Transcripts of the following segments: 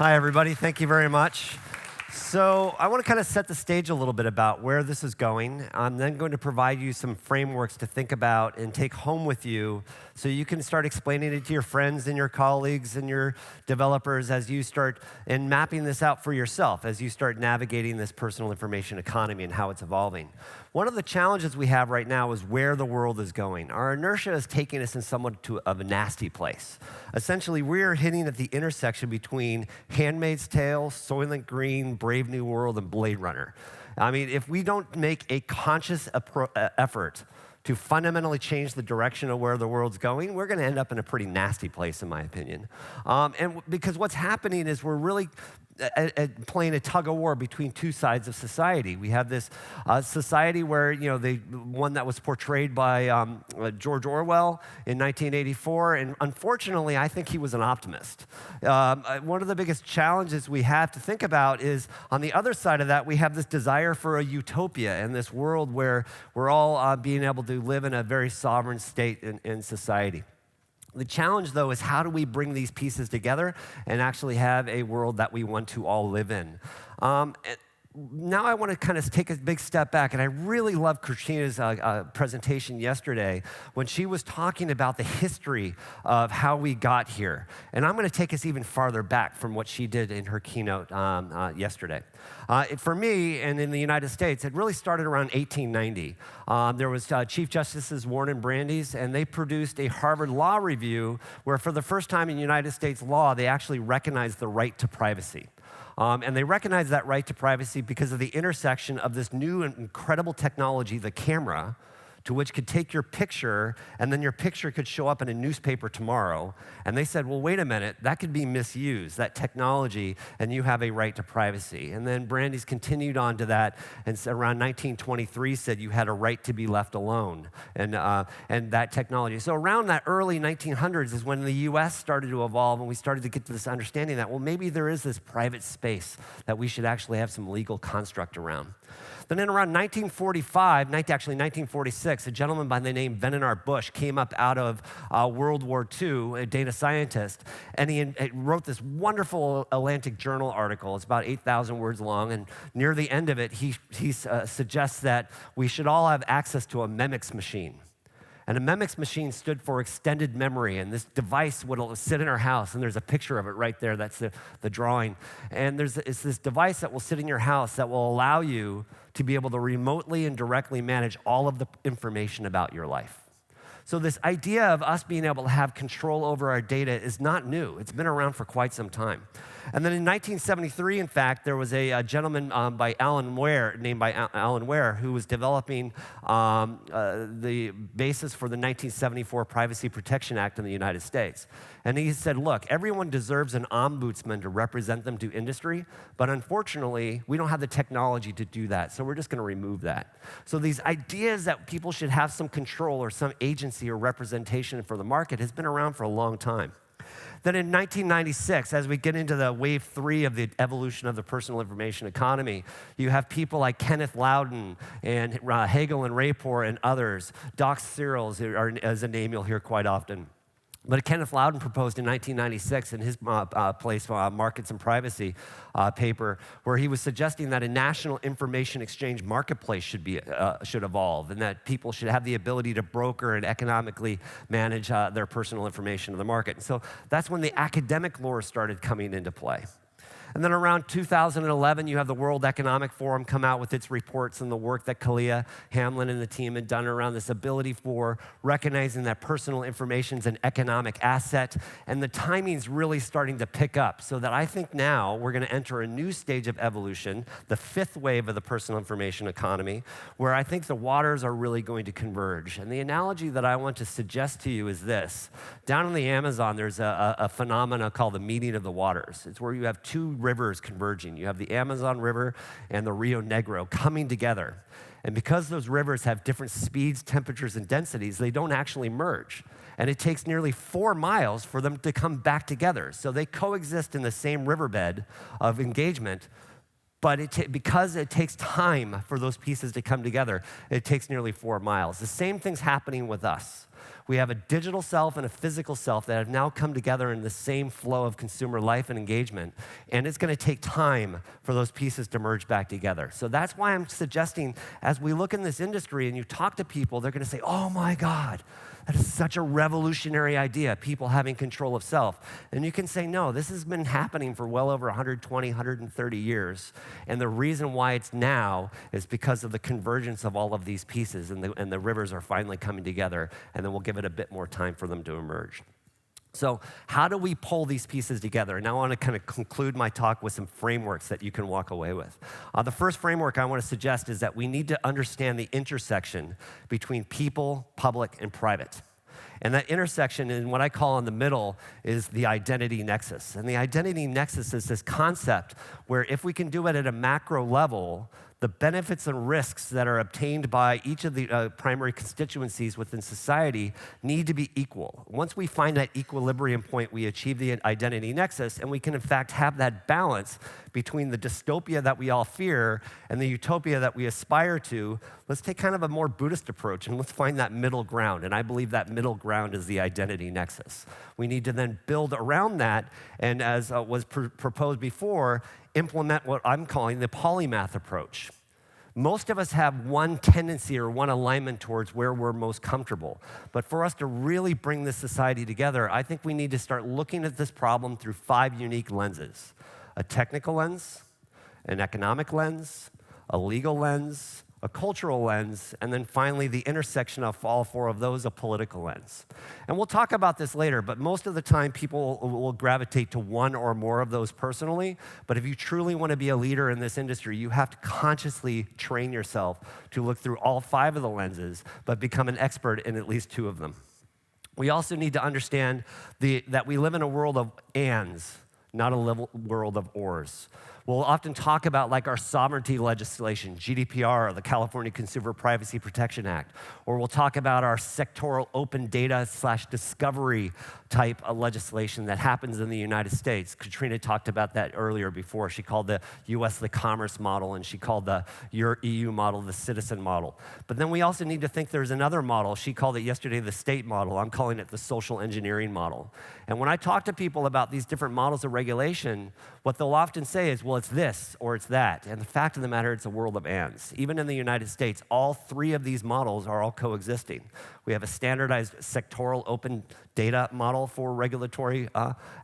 Hi, everybody. Thank you very much. So I want to kind of set the stage a little bit about where this is going. I'm then going to provide you some frameworks to think about and take home with you so you can start explaining it to your friends and your colleagues and your developers as you start and mapping this out for yourself as you start navigating this personal information economy and how it's evolving. One of the challenges we have right now is where the world is going. Our inertia is taking us in somewhat of a nasty place. Essentially, we are hitting at the intersection between Handmaid's Tale, Soylent Green, Brave New World, and Blade Runner. I mean, if we don't make a conscious effort to fundamentally change the direction of where the world's going, we're going to end up in a pretty nasty place, in my opinion. And because what's happening is we're really playing a tug of war between two sides of society. We have this society where, the one that was portrayed by George Orwell in 1984, and unfortunately, I think he was an optimist. One of the biggest challenges we have to think about is, on the other side of that, we have this desire for a utopia in this world where we're all being able to live in a very sovereign state in society. The challenge, though, is how do we bring these pieces together and actually have a world that we want to all live in? Now I want to kind of take a big step back, and I really loved Christina's presentation yesterday when she was talking about the history of how we got here. And I'm going to take us even farther back from what she did in her keynote yesterday. For me, and in the United States, it really started around 1890. There was Chief Justices Warren and Brandeis, and they produced a Harvard Law Review where for the first time in United States law, they actually recognized the right to privacy. And they recognized that right to privacy because of the intersection of this new and incredible technology, the camera, to which could take your picture, and then your picture could show up in a newspaper tomorrow. And they said, well, wait a minute, that could be misused, that technology, and you have a right to privacy. And then Brandeis continued on to that, and around 1923 said you had a right to be left alone, and that technology. So around that early 1900s is when the US started to evolve, and we started to get to this understanding that, well, maybe there is this private space that we should actually have some legal construct around. Then in around 1946, a gentleman by the name Vannevar Bush came up out of World War II, a data scientist, and he wrote this wonderful Atlantic Journal article. It's about 8,000 words long, and near the end of it, he suggests that we should all have access to a MEMX machine. And a MEMX machine stood for extended memory, and this device would sit in our house, and there's a picture of it right there. That's the drawing. And it's this device that will sit in your house that will allow you to be able to remotely and directly manage all of the information about your life. So this idea of us being able to have control over our data is not new. It's been around for quite some time. And then in 1973, in fact, there was a gentleman named by Alan Ware, who was developing the basis for the 1974 Privacy Protection Act in the United States. And he said, look, everyone deserves an ombudsman to represent them to industry, but unfortunately, we don't have the technology to do that, so we're just going to remove that. So these ideas that people should have some control or some agency or representation for the market has been around for a long time. Then in 1996, as we get into the wave 3 of the evolution of the personal information economy, you have people like Kenneth Loudon and Hagel and Rapor and others. Doc Searles is a name you'll hear quite often. But Kenneth Loudon proposed in 1996 in his place, Markets and Privacy paper, where he was suggesting that a national information exchange marketplace should evolve, and that people should have the ability to broker and economically manage their personal information in the market. And so that's when the academic lore started coming into play. And then around 2011, you have the World Economic Forum come out with its reports and the work that Kalia Hamlin and the team had done around this ability for recognizing that personal information is an economic asset. And the timing's really starting to pick up, so that I think now we're going to enter a new stage of evolution, the 5th wave of the personal information economy, where I think the waters are really going to converge. And the analogy that I want to suggest to you is this. Down in the Amazon, there's a phenomena called the meeting of the waters. It's where you have two rivers converging. You have the Amazon River and the Rio Negro coming together. And because those rivers have different speeds, temperatures, and densities, they don't actually merge. And it takes nearly 4 miles for them to come back together. So they coexist in the same riverbed of engagement, but because it takes time for those pieces to come together, it takes nearly 4 miles. The same thing's happening with us. We have a digital self and a physical self that have now come together in the same flow of consumer life and engagement, and it's going to take time for those pieces to merge back together. So that's why I'm suggesting, as we look in this industry and you talk to people, they're going to say, oh my God, that is such a revolutionary idea, people having control of self. And you can say, no, this has been happening for well over 120, 130 years. And the reason why it's now is because of the convergence of all of these pieces, and the rivers are finally coming together, and then we'll give it a bit more time for them to emerge. So how do we pull these pieces together? And now I want to kind of conclude my talk with some frameworks that you can walk away with. The first framework I want to suggest is that we need to understand the intersection between people, public, and private. And that intersection, in what I call in the middle, is the identity nexus. And the identity nexus is this concept where if we can do it at a macro level, the benefits and risks that are obtained by each of the primary constituencies within society need to be equal. Once we find that equilibrium point, we achieve the identity nexus, and we can, in fact, have that balance between the dystopia that we all fear and the utopia that we aspire to. Let's take kind of a more Buddhist approach, and let's find that middle ground. And I believe that middle ground is the identity nexus. We need to then build around that, and as was proposed before, implement what I'm calling the polymath approach. Most of us have one tendency or one alignment towards where we're most comfortable. But for us to really bring this society together, I think we need to start looking at this problem through 5 unique lenses: a technical lens, an economic lens, a legal lens, a cultural lens, and then finally the intersection of all 4 of those, a political lens. And we'll talk about this later, but most of the time people will gravitate to one or more of those personally. But if you truly want to be a leader in this industry, you have to consciously train yourself to look through all 5 of the lenses, but become an expert in at least 2 of them. We also need to understand that we live in a world of ands, not a world of ors. We'll often talk about like our sovereignty legislation, GDPR, the California Consumer Privacy Protection Act, or we'll talk about our sectoral open data / discovery type of legislation that happens in the United States. Katrina talked about that earlier before. She called the US the commerce model, and she called the EU model the citizen model. But then we also need to think there's another model. She called it yesterday the state model. I'm calling it the social engineering model. And when I talk to people about these different models of regulation, what they'll often say is, well, it's this or it's that. And the fact of the matter, it's a world of ands. Even in the United States, all 3 of these models are all coexisting. We have a standardized sectoral open data model for regulatory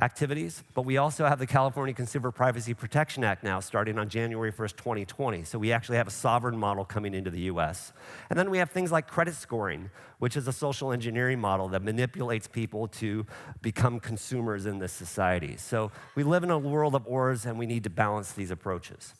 activities, but we also have the California Consumer Privacy Protection Act now starting on January 1st, 2020. So we actually have a sovereign model coming into the US. And then we have things like credit scoring, which is a social engineering model that manipulates people to become consumers in this society. So we live in a world of ors, and we need to balance these approaches.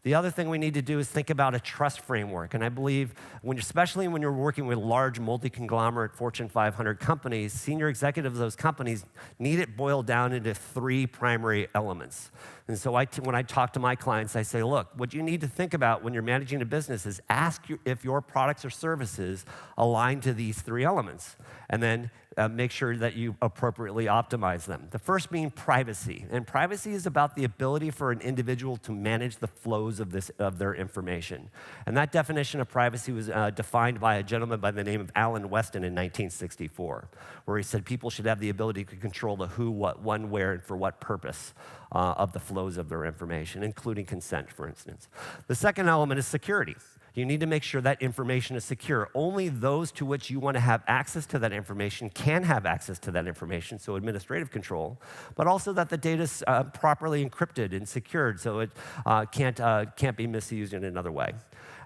The other thing we need to do is think about a trust framework. And I believe, especially when you're working with large multi-conglomerate Fortune 500 companies, senior executives of those companies need it boiled down into 3 primary elements. And so when I talk to my clients, I say, look, what you need to think about when you're managing a business is ask if your products or services align to these 3 elements. And then make sure that you appropriately optimize them. The first being privacy. And privacy is about the ability for an individual to manage the flows of their information. And that definition of privacy was defined by a gentleman by the name of Alan Weston in 1964, where he said people should have the ability to control the who, what, when, where, and for what purpose of the flows of their information, including consent, for instance. The second element is security. You need to make sure that information is secure. Only those to which you want to have access to that information can have access to that information, so administrative control, but also that the data is properly encrypted and secured so it can't be misused in another way.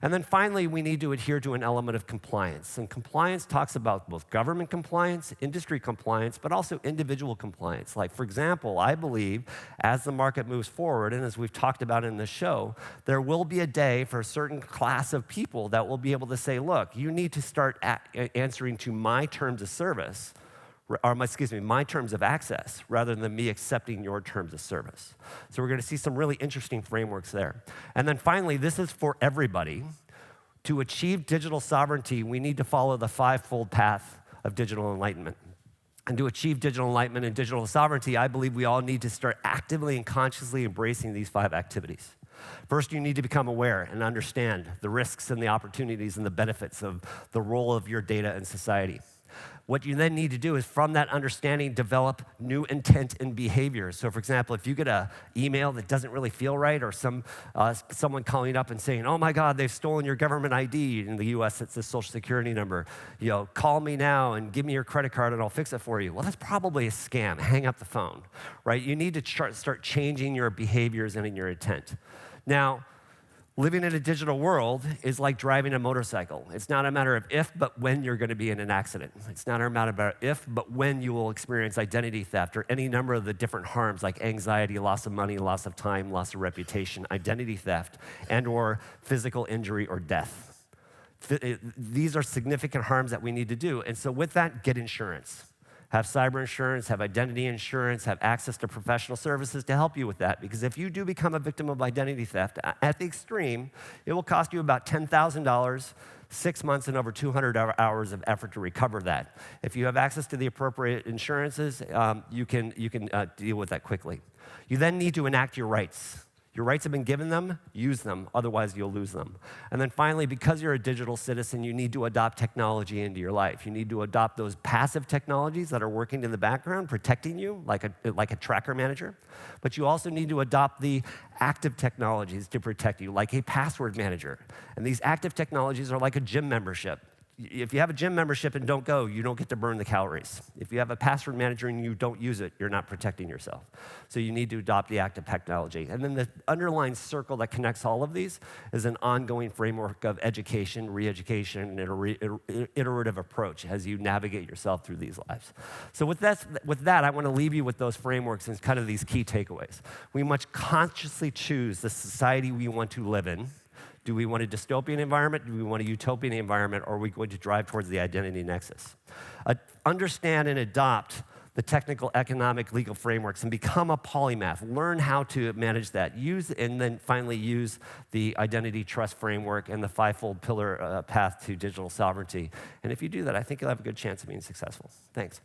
And then finally, we need to adhere to an element of compliance. And compliance talks about both government compliance, industry compliance, but also individual compliance. Like, for example, I believe as the market moves forward, and as we've talked about in this show, there will be a day for a certain class of people that will be able to say, look, you need to start answering to my terms of service, or my terms of access, rather than me accepting your terms of service. So we're going to see some really interesting frameworks there. And then finally, this is for everybody. To achieve digital sovereignty, we need to follow the 5-fold path of digital enlightenment. And to achieve digital enlightenment and digital sovereignty, I believe we all need to start actively and consciously embracing these 5 activities. First, you need to become aware and understand the risks and the opportunities and the benefits of the role of your data in society. What you then need to do is, from that understanding, develop new intent and behavior. So for example, if you get an email that doesn't really feel right, or someone calling up and saying, oh my God, they've stolen your government ID. In the US, it's the social security number. Call me now and give me your credit card and I'll fix it for you. Well, that's probably a scam. Hang up the phone, right? You need to start changing your behaviors and in your intent. Now, living in a digital world is like driving a motorcycle. It's not a matter of if, but when you're going to be in an accident. It's not a matter of if, but when you will experience identity theft or any number of the different harms like anxiety, loss of money, loss of time, loss of reputation, identity theft, and or physical injury or death. These are significant harms that we need to do. And so with that, get insurance. Have cyber insurance, have identity insurance, have access to professional services to help you with that. Because if you do become a victim of identity theft, at the extreme, it will cost you about $10,000, 6 months, and over 200 hours of effort to recover that. If you have access to the appropriate insurances, you can deal with that quickly. You then need to enact your rights. Your rights have been given them, use them, otherwise you'll lose them. And then finally, because you're a digital citizen, you need to adopt technology into your life. You need to adopt those passive technologies that are working in the background, protecting you, like a tracker manager. But you also need to adopt the active technologies to protect you, like a password manager. And these active technologies are like a gym membership. If you have a gym membership and don't go, you don't get to burn the calories. If you have a password manager and you don't use it, you're not protecting yourself. So you need to adopt the active technology. And then the underlying circle that connects all of these is an ongoing framework of education, re-education, and an iterative approach as you navigate yourself through these lives. So with that, I want to leave you with those frameworks and kind of these key takeaways. We must consciously choose the society we want to live in. Do we want a dystopian environment? Do we want a utopian environment? Or are we going to drive towards the identity nexus? Understand and adopt the technical, economic, legal frameworks and become a polymath. Learn how to manage that. And then finally use the identity trust framework and the fivefold pillar path to digital sovereignty. And if you do that, I think you'll have a good chance of being successful. Thanks.